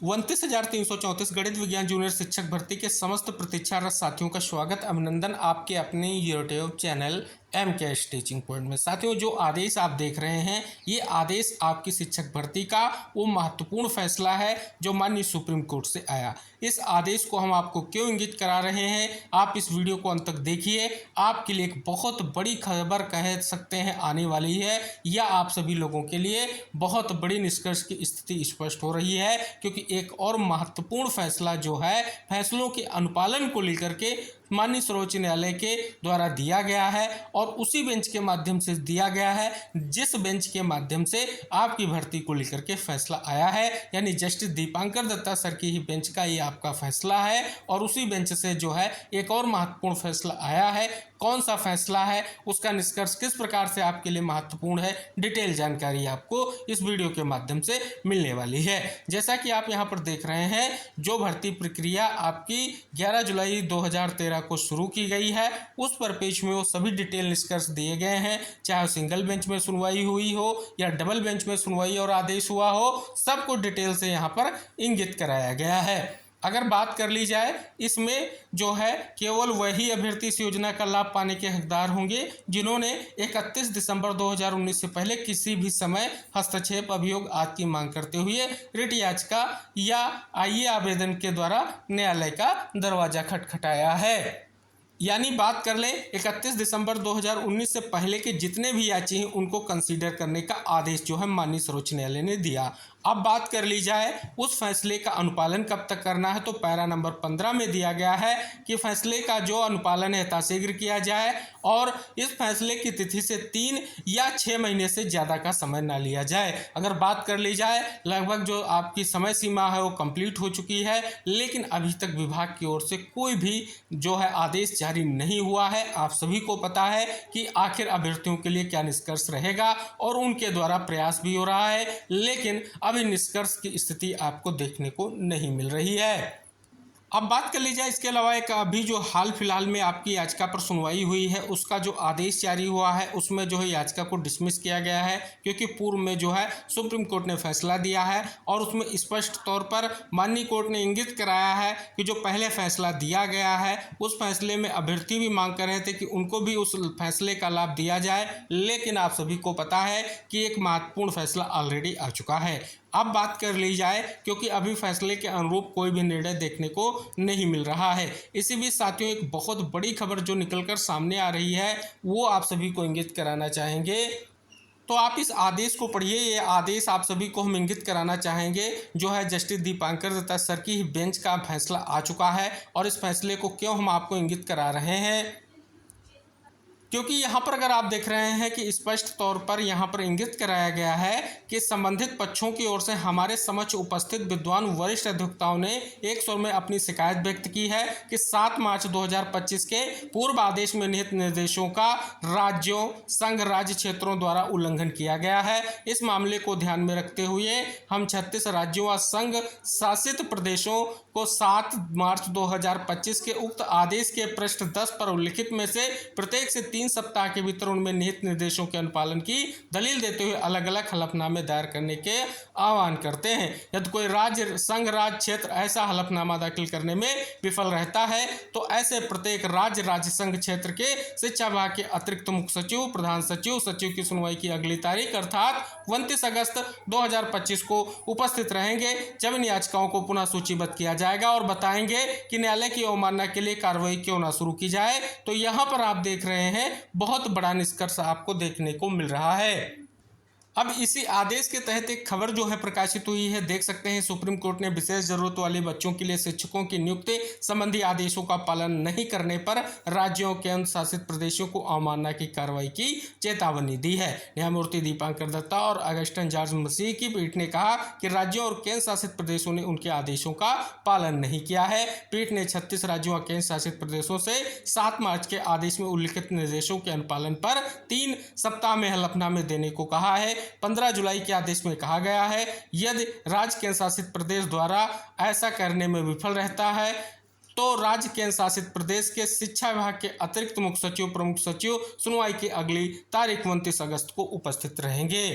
29,334 गणित विज्ञान जूनियर शिक्षक भर्ती के समस्त प्रतीक्षारत साथियों का स्वागत अभिनंदन आपके अपने YouTube channel MKS teaching point में। साथियों, जो आदेश आप देख रहे हैं, ये आदेश आपकी शिक्षक भर्ती का वो महत्वपूर्ण फैसला है जो माननीय सुप्रीम कोर्ट से आया। इस आदेश को हम आपको क्यों इंगित करा रहे हैं, आप इस वीडियो को अंत तक देखिए। आपके लिए एक बहुत बड़ी खबर कह सकते हैं आने वाली है, या आप सभी लोगों के लिए बहुत बड़ी निष्कर्ष की स्थिति स्पष्ट हो रही है, क्योंकि एक और महत्वपूर्ण फैसला जो है फैसलों के अनुपालन को लेकर के माननीय सर्वोच्च न्यायालय के द्वारा दिया गया है, और उसी बेंच के माध्यम से दिया गया है जिस बेंच के माध्यम से आपकी भर्ती को लेकर के फैसला आया है, यानी जस्टिस दीपांकर दत्ता सर की ही बेंच का ये आपका फैसला है। और उसी बेंच से जो है एक और महत्वपूर्ण फैसला आया है। कौन सा फैसला है, उसका निष्कर्ष किस प्रकार से आपके लिए महत्वपूर्ण है, डिटेल जानकारी आपको इस वीडियो के माध्यम से मिलने वाली है। जैसा कि आप यहाँ पर देख रहे हैं, जो भर्ती प्रक्रिया आपकी 11 जुलाई 2013 को शुरू की गई है, उस पर पेज में वो सभी डिटेल निष्कर्ष दिए गए हैं, चाहे सिंगल बेंच में सुनवाई हुई हो या डबल बेंच में सुनवाई और आदेश हुआ हो, सबको डिटेल से यहाँ पर इंगित कराया गया है। अगर बात कर ली जाए, इसमें जो है केवल वही अभ्यर्थी इस योजना का लाभ पाने के हकदार होंगे जिन्होंने 31 दिसंबर 2019 से पहले किसी भी समय हस्तक्षेप, अभियोग आदि की मांग करते हुए रिट याचिका या आईए आवेदन के द्वारा न्यायालय का दरवाजा खटखटाया है। यानी बात कर ले 31 दिसंबर 2019 से पहले के जितने भी याची हैं उनको कंसीडर करने का आदेश जो है माननीय सर्वोच्च न्यायालय ने दिया। अब बात कर ली जाए उस फैसले का अनुपालन कब तक करना है, तो पैरा नंबर 15 में दिया गया है कि फैसले का जो अनुपालन है यथाशीघ्र किया जाए, और इस फैसले की तिथि से 3 या 6 महीने से ज़्यादा का समय ना लिया जाए। अगर बात कर ली जाए, लगभग जो आपकी समय सीमा है वो कंप्लीट हो चुकी है, लेकिन अभी तक विभाग की ओर से कोई भी जो है आदेश जारी नहीं हुआ है। आप सभी को पता है कि आखिर अभ्यर्थियों के लिए क्या निष्कर्ष रहेगा, और उनके द्वारा प्रयास भी हो रहा है, लेकिन अभी निष्कर्ष की स्थिति आपको देखने को नहीं मिल रही है। अब बात कर ली जाए, इसके अलावा एक अभी जो हाल फिलहाल में आपकी याचिका पर सुनवाई हुई है, उसका जो आदेश जारी हुआ है उसमें जो है याचिका को डिसमिस किया गया है, क्योंकि पूर्व में जो है सुप्रीम कोर्ट ने फैसला दिया है, और उसमें स्पष्ट तौर पर माननीय कोर्ट ने इंगित कराया है कि जो पहले फैसला दिया गया है उस फैसले में अभ्यर्थी भी मांग कर रहे थे कि उनको भी उस फैसले का लाभ दिया जाए, लेकिन आप सभी को पता है कि एक महत्वपूर्ण फैसला ऑलरेडी आ चुका है। अब बात कर ली जाए, क्योंकि अभी फैसले के अनुरूप कोई भी निर्णय देखने को नहीं मिल रहा है। इसी बीच साथियों, एक बहुत बड़ी खबर जो निकलकर सामने आ रही है वो आप सभी को इंगित कराना चाहेंगे। तो आप इस आदेश को पढ़िए। ये आदेश आप सभी को हम इंगित कराना चाहेंगे, जो है जस्टिस दीपांकर दत्ता सर की बेंच का फैसला आ चुका है। और इस फैसले को क्यों हम आपको इंगित करा रहे हैं, क्योंकि यहाँ पर अगर आप देख रहे हैं कि स्पष्ट तौर पर यहाँ पर इंगित कराया गया है कि संबंधित पक्षों की ओर से हमारे समक्ष उपस्थित विद्वान वरिष्ठ अधिवक्ताओं ने एक स्वर में अपनी शिकायत व्यक्त की है कि 7 मार्च 2025 के पूर्व आदेश में निहित निर्देशों का राज्यों, संघ राज्य क्षेत्रों द्वारा उल्लंघन किया गया है। इस मामले को ध्यान में रखते हुए हम 36 राज्यों व संघ शासित प्रदेशों को 7 मार्च 2025 के उक्त आदेश के पृष्ठ 10 पर उल्लिखित में से प्रत्येक से 3 सप्ताह के भीतर उनमें निहित निर्देशों के अनुपालन की दलील देते हुए अलग अलग हलफनामे दायर करने के आह्वान करते हैं। यदि कोई राज्य, संघ राज्य क्षेत्र ऐसा हलफनामा दाखिल करने में विफल रहता है तो ऐसे प्रत्येक राज्य, राज्य संघ क्षेत्र के शिक्षा विभाग के अतिरिक्त मुख्य सचिव, प्रधान सचिव, सचिव की सुनवाई की अगली तारीख अर्थात 29 अगस्त 2025 को उपस्थित रहेंगे, जब इन याचिकाओं को पुनः सूचीबद्ध किया जाएगा और बताएंगे कि न्यायालय की अवमानना के लिए कार्रवाई क्यों ना शुरू की जाए। तो यहाँ पर आप देख रहे हैं बहुत बड़ा निष्कर्ष आपको देखने को मिल रहा है। अब इसी आदेश के तहत एक खबर जो है प्रकाशित हुई है, देख सकते हैं सुप्रीम कोर्ट ने विशेष जरूरत वाले बच्चों के लिए शिक्षकों की नियुक्ति संबंधी आदेशों का पालन नहीं करने पर राज्यों के केंद्र शासित प्रदेशों को अवमानना की कार्रवाई की चेतावनी दी है। न्यायमूर्ति दीपांकर दत्ता और अगस्टन जॉर्ज मसीह की पीठ ने कहा कि राज्यों और केंद्र शासित प्रदेशों ने उनके आदेशों का पालन नहीं किया है। पीठ ने 36 राज्यों और केंद्र शासित प्रदेशों से 7 मार्च के आदेश में उल्लिखित निर्देशों के अनुपालन पर 3 सप्ताह में हलफनामे देने को कहा है। 15 जुलाई के आदेश में कहा गया है, यदि राज्य केंद्र शासित प्रदेश द्वारा ऐसा करने में विफल रहता है तो राज्य केंद्र शासित प्रदेश के शिक्षा विभाग के अतिरिक्त मुख्य सचिव, प्रमुख सचिव सुनवाई की अगली तारीख 29 अगस्त को उपस्थित रहेंगे।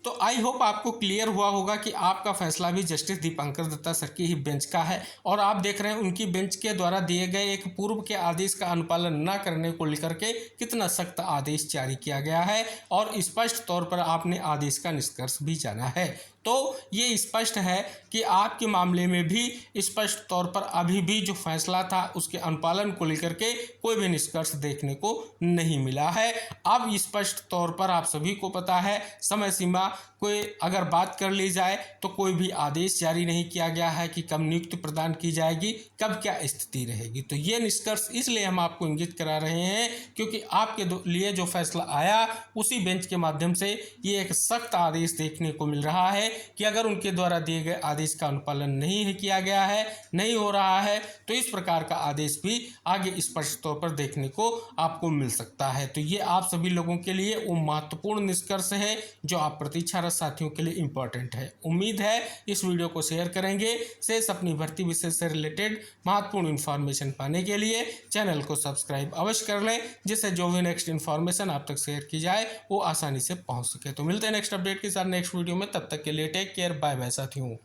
तो आई होप आपको क्लियर हुआ होगा कि आपका फैसला भी जस्टिस दीपांकर दत्ता सर की ही बेंच का है और आप देख रहे हैं उनकी बेंच के द्वारा दिए गए एक पूर्व के आदेश का अनुपालन न करने को लेकर के कितना सख्त आदेश जारी किया गया है और स्पष्ट तौर पर आपने आदेश का निष्कर्ष भी जाना है। तो ये स्पष्ट है कि आपके मामले में भी स्पष्ट तौर पर अभी भी जो फैसला था उसके अनुपालन को लेकर के कोई भी निष्कर्ष देखने को नहीं मिला है। अब स्पष्ट तौर पर आप सभी को पता है समय सीमा कोई अगर बात कर ली जाए तो कोई भी आदेश जारी नहीं किया गया है कि कब नियुक्ति प्रदान की जाएगी, कब क्या स्थिति रहेगी। तो ये निष्कर्ष इसलिए हम आपको इंगित करा रहे हैं क्योंकि आपके लिए जो फैसला आया उसी बेंच के माध्यम से ये एक सख्त आदेश देखने को मिल रहा है कि अगर उनके द्वारा दिए गए आदेश का अनुपालन नहीं किया गया है, नहीं हो रहा है, तो इस प्रकार का आदेश भी आगे स्पष्ट तौर पर देखने को आपको मिल सकता है। तो ये आप सभी लोगों के लिए वो महत्वपूर्ण निष्कर्ष है जो आप प्रतीक्षारत साथियों के लिए इंपॉर्टेंट है। उम्मीद है इस वीडियो को शेयर करेंगे। शेष अपनी भर्ती विषय से रिलेटेड महत्वपूर्ण इन्फॉर्मेशन पाने के लिए चैनल को सब्सक्राइब अवश्य कर लें, जिससे जो भी नेक्स्ट इन्फॉर्मेशन आप तक शेयर की जाए वो आसानी से पहुंच सके। तो मिलते हैं नेक्स्ट अपडेट के साथ नेक्स्ट वीडियो में, तब तक के लिए टेक केयर, बाय बाय साथियों।